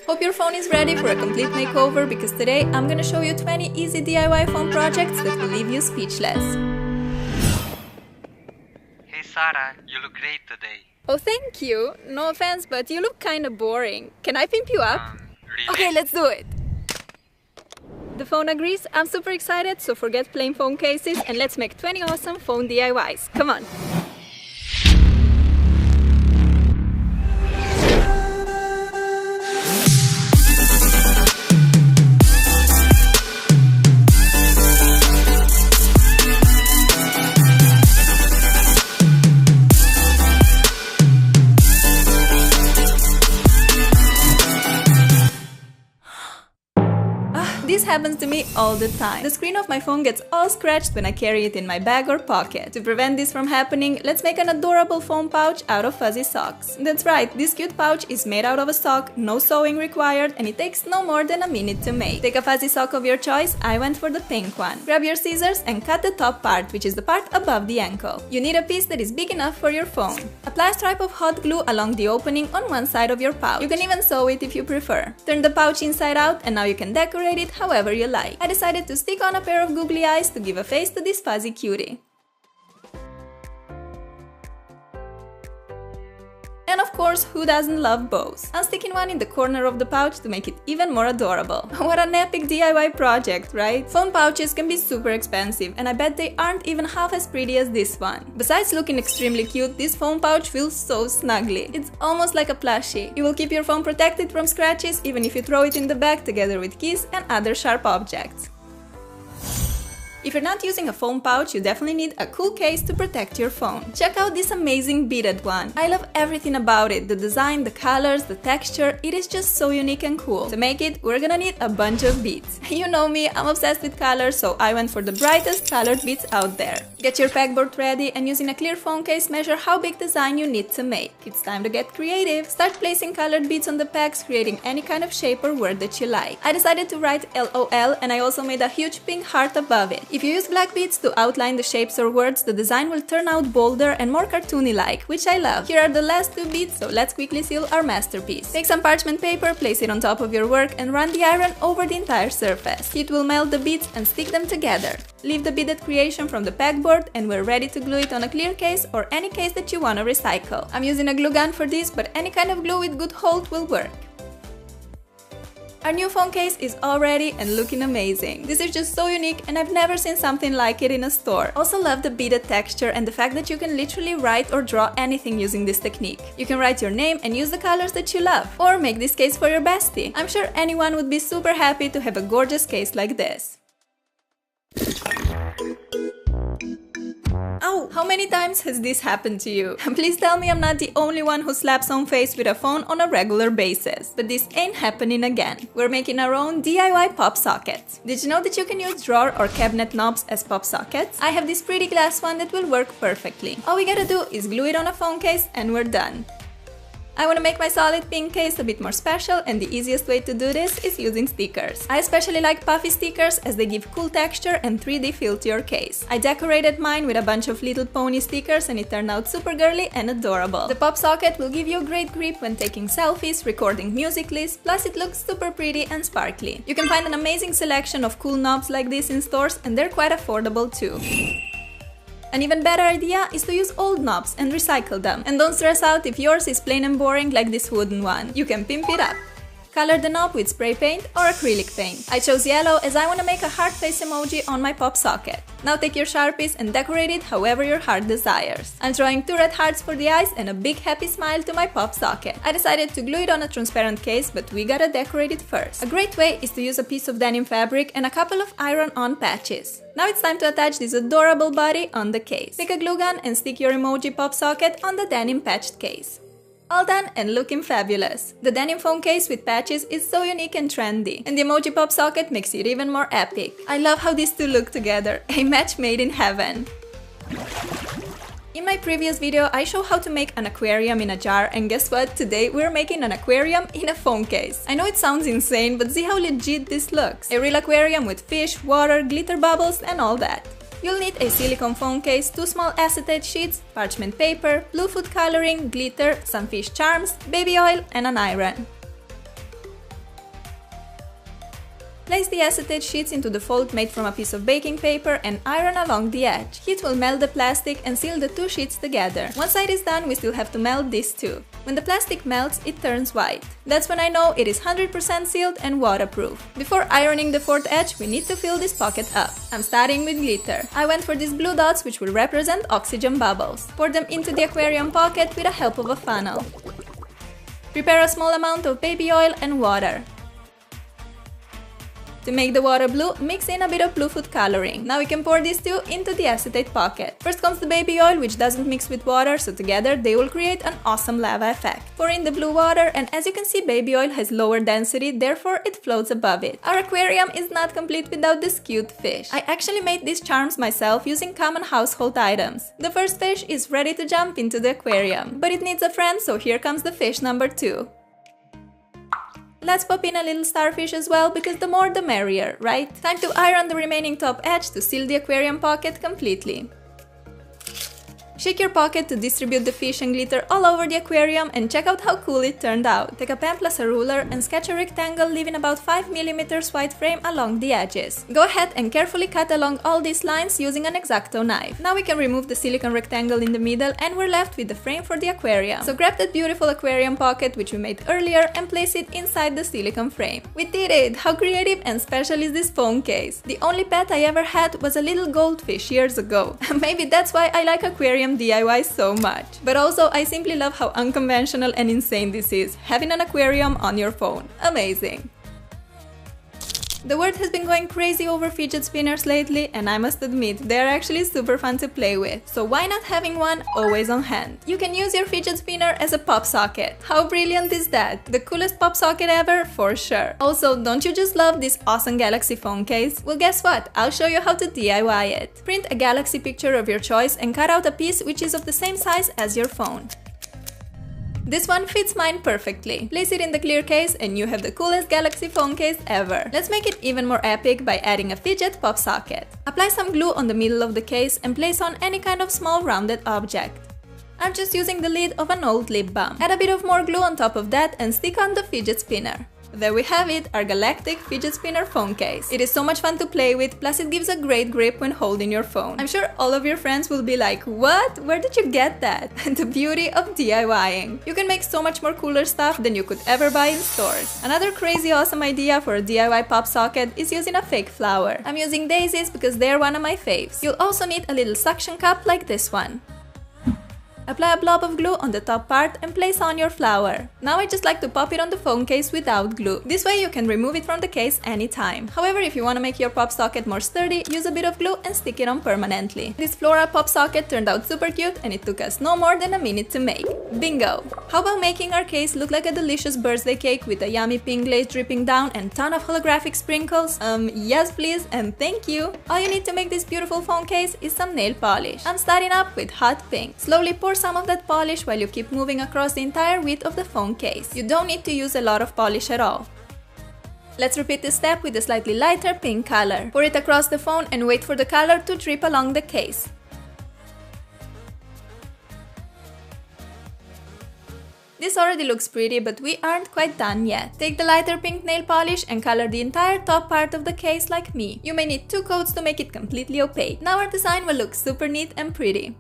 Hope your phone is ready for a complete makeover because today I'm gonna show you 20 easy DIY phone projects that will leave you speechless. Hey Sarah, you look great today. Oh, thank you. No offense, but you look kinda boring. Can I pimp you up? Really? Okay, let's do it. The phone agrees. I'm super excited, so forget plain phone cases and let's make 20 awesome phone DIYs. Come on. This happens to me all the time. The screen of my phone gets all scratched when I carry it in my bag or pocket. To prevent this from happening, let's make an adorable phone pouch out of fuzzy socks. That's right, this cute pouch is made out of a sock, no sewing required, and it takes no more than a minute to make. Take a fuzzy sock of your choice, I went for the pink one. Grab your scissors and cut the top part, which is the part above the ankle. You need a piece that is big enough for your phone. Apply a stripe of hot glue along the opening on one side of your pouch. You can even sew it if you prefer. Turn the pouch inside out and now you can decorate it however you like. I decided to stick on a pair of googly eyes to give a face to this fuzzy cutie. And of course, who doesn't love bows? I'm sticking one in the corner of the pouch to make it even more adorable. What an epic DIY project, right? Phone pouches can be super expensive, and I bet they aren't even half as pretty as this one. Besides looking extremely cute, this phone pouch feels so snuggly. It's almost like a plushie. You will keep your phone protected from scratches even if you throw it in the bag together with keys and other sharp objects. If you're not using a phone pouch, you definitely need a cool case to protect your phone. Check out this amazing beaded one. I love everything about it, the design, the colors, the texture, it is just so unique and cool. To make it, we're gonna need a bunch of beads. You know me, I'm obsessed with colors, so I went for the brightest colored beads out there. Get your pegboard ready and using a clear phone case, measure how big design you need to make. It's time to get creative. Start placing colored beads on the pegs, creating any kind of shape or word that you like. I decided to write LOL and I also made a huge pink heart above it. If you use black beads to outline the shapes or words, the design will turn out bolder and more cartoony-like, which I love. Here are the last two beads, so let's quickly seal our masterpiece. Take some parchment paper, place it on top of your work and run the iron over the entire surface. Heat will melt the beads and stick them together. Leave the beaded creation from the pegboard and we're ready to glue it on a clear case or any case that you want to recycle. I'm using a glue gun for this, but any kind of glue with good hold will work. Our new phone case is all ready and looking amazing. This is just so unique and I've never seen something like it in a store. Also love the beaded texture and the fact that you can literally write or draw anything using this technique. You can write your name and use the colors that you love. Or make this case for your bestie. I'm sure anyone would be super happy to have a gorgeous case like this. Ow! How many times has this happened to you? Please tell me I'm not the only one who slaps on face with a phone on a regular basis. But this ain't happening again. We're making our own DIY pop sockets. Did you know that you can use drawer or cabinet knobs as pop sockets? I have this pretty glass one that will work perfectly. All we gotta do is glue it on a phone case and we're done. I want to make my solid pink case a bit more special and the easiest way to do this is using stickers. I especially like puffy stickers as they give cool texture and 3D feel to your case. I decorated mine with a bunch of little pony stickers and it turned out super girly and adorable. The pop socket will give you a great grip when taking selfies, recording music lists, plus it looks super pretty and sparkly. You can find an amazing selection of cool knobs like this in stores and they're quite affordable too. An even better idea is to use old knobs and recycle them. And don't stress out if yours is plain and boring like this wooden one. You can pimp it up. Color the knob with spray paint or acrylic paint. I chose yellow as I want to make a heart face emoji on my pop socket. Now take your Sharpies and decorate it however your heart desires. I'm drawing 2 red hearts for the eyes and a big happy smile to my pop socket. I decided to glue it on a transparent case, but we gotta decorate it first. A great way is to use a piece of denim fabric and a couple of iron-on patches. Now it's time to attach this adorable body on the case. Take a glue gun and stick your emoji pop socket on the denim patched case. All done and looking fabulous. The denim phone case with patches is so unique and trendy, and the emoji pop socket makes it even more epic. I love how these two look together, a match made in heaven. In my previous video, I showed how to make an aquarium in a jar, and guess what? Today we're making an aquarium in a phone case. I know it sounds insane, but see how legit this looks. A real aquarium with fish, water, glitter bubbles and all that. You'll need a silicone phone case, 2 small acetate sheets, parchment paper, blue food coloring, glitter, some fish charms, baby oil and an iron. Place the acetate sheets into the fold made from a piece of baking paper and iron along the edge. Heat will melt the plastic and seal the two sheets together. One side is done, we still have to melt this too. When the plastic melts, it turns white. That's when I know it is 100% sealed and waterproof. Before ironing the fourth edge, we need to fill this pocket up. I'm starting with glitter. I went for these blue dots which will represent oxygen bubbles. Pour them into the aquarium pocket with the help of a funnel. Prepare a small amount of baby oil and water. To make the water blue, mix in a bit of blue food coloring. Now we can pour these two into the acetate pocket. First comes the baby oil, which doesn't mix with water, so together they will create an awesome lava effect. Pour in the blue water, and as you can see, baby oil has lower density, therefore it floats above it. Our aquarium is not complete without this cute fish. I actually made these charms myself using common household items. The first fish is ready to jump into the aquarium, but it needs a friend, so here comes the fish number 2. Let's pop in a little starfish as well, because the more the merrier, right? Time to iron the remaining top edge to seal the aquarium pocket completely. Shake your pocket to distribute the fish and glitter all over the aquarium and check out how cool it turned out. Take a pen plus a ruler and sketch a rectangle leaving about 5 mm wide frame along the edges. Go ahead and carefully cut along all these lines using an X-Acto knife. Now we can remove the silicone rectangle in the middle and we're left with the frame for the aquarium. So grab that beautiful aquarium pocket which we made earlier and place it inside the silicone frame. We did it! How creative and special is this phone case? The only pet I ever had was a little goldfish years ago. Maybe that's why I like aquarium DIY so much. But also, I simply love how unconventional and insane this is, having an aquarium on your phone. Amazing! The world has been going crazy over fidget spinners lately, and I must admit, they're actually super fun to play with. So why not having one always on hand? You can use your fidget spinner as a pop socket. How brilliant is that? The coolest pop socket ever, for sure. Also, don't you just love this awesome Galaxy phone case? Well, guess what? I'll show you how to DIY it. Print a Galaxy picture of your choice and cut out a piece which is of the same size as your phone. This one fits mine perfectly. Place it in the clear case and you have the coolest Galaxy phone case ever. Let's make it even more epic by adding a fidget pop socket. Apply some glue on the middle of the case and place on any kind of small rounded object. I'm just using the lid of an old lip balm. Add a bit of more glue on top of that and stick on the fidget spinner. There we have it, our galactic fidget spinner phone case. It is so much fun to play with, plus it gives a great grip when holding your phone. I'm sure all of your friends will be like, what? Where did you get that? The beauty of DIYing. You can make so much more cooler stuff than you could ever buy in stores. Another crazy awesome idea for a DIY pop socket is using a fake flower. I'm using daisies because they're one of my faves. You'll also need a little suction cup like this one. Apply a blob of glue on the top part and place on your flower. Now I just like to pop it on the phone case without glue. This way you can remove it from the case anytime. However, if you want to make your pop socket more sturdy, use a bit of glue and stick it on permanently. This floral pop socket turned out super cute and it took us no more than a minute to make. Bingo! How about making our case look like a delicious birthday cake with a yummy pink glaze dripping down and ton of holographic sprinkles? Yes please and thank you! All you need to make this beautiful phone case is some nail polish. I'm starting up with hot pink. Slowly pour some of that polish while you keep moving across the entire width of the phone case. You don't need to use a lot of polish at all. Let's repeat this step with a slightly lighter pink color. Pour it across the phone and wait for the color to drip along the case. This already looks pretty, but we aren't quite done yet. Take the lighter pink nail polish and color the entire top part of the case like me. You may need 2 coats to make it completely opaque. Now our design will look super neat and pretty.